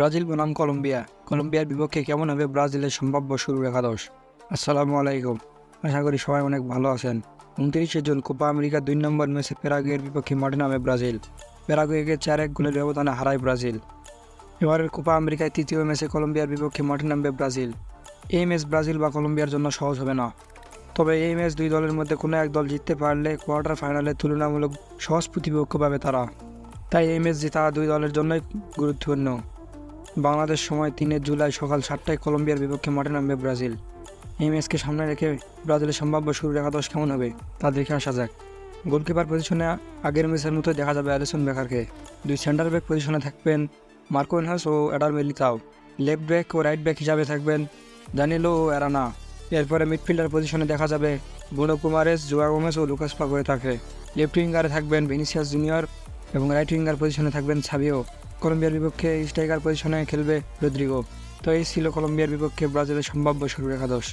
Brazil বনাম Colombia. কলম্বিয়ার বিপক্ষে কেমন হবে ব্রাজিলের সম্ভাব্য শুরুর একাদশ? আসসালামু আলাইকুম, আশা করি সবাই অনেক ভালো আছেন। 29শে জুন কোপা আমেরিকার 2 নম্বর ম্যাচে প্যারাগুয়ের বিপক্ষে মাঠে নামে ব্রাজিল। প্যারাগুয়েকে 4-1 গোলের ব্যবধানে হারায় ব্রাজিল। এবারের কোপা আমেরিকায় তৃতীয় ম্যাচে কলম্বিয়ার বিপক্ষে মাঠে নামবে ব্রাজিল। এই ম্যাচ ব্রাজিল বা কলম্বিয়ার জন্য সহজ হবে না, তবে এই ম্যাচ দুই দলের মধ্যে কোনো এক দল জিততে পারলে কোয়ার্টার ফাইনালে তুলনামূলক সহজ প্রতিপক্ষ পাবে তারা। তাই এই ম্যাচ জেতা দুই দলের জন্যই গুরুত্বপূর্ণ। বাংলাদেশ সময় 3 জুলাই সকাল 7টায় কলম্বিয়ার বিপক্ষে মাঠে নামবে ব্রাজিল। এই ম্যাচকে সামনে রেখে ব্রাজিলের সম্ভাব্য শুরুর একাদশ কেমন হবে তা দেখে আসা যাক। গোলকিপার পজিশনে আগের ম্যাচের মতো দেখা যাবে অ্যালিসন বেকারকে। দুই সেন্টার ব্যাক পজিশনে থাকবেন মার্কোইনহাস ও এডার মিলিতাও। লেফট ব্যাক ও রাইট ব্যাক হিসাবে থাকবেন দানিলো ও এরানা। এরপরে মিডফিল্ডার পজিশনে দেখা যাবে ব্রুনো গুমারেস, জোয়া গোমেজ ও লুকাস পাকুয়ে থাকে। লেফট উইঙ্গারে থাকবেন ভিনিসিয়াস জুনিয়র এবং রাইট উইঙ্গার পজিশনে থাকবেন সাবিও। কলম্বিয়ার বিপক্ষে স্ট্রাইকার পজিশনে খেলবে রদ্রিগো। তো এই ছিল কলম্বিয়ার বিপক্ষে ব্রাজিলের সম্ভাব্য শুরুর একাদশ।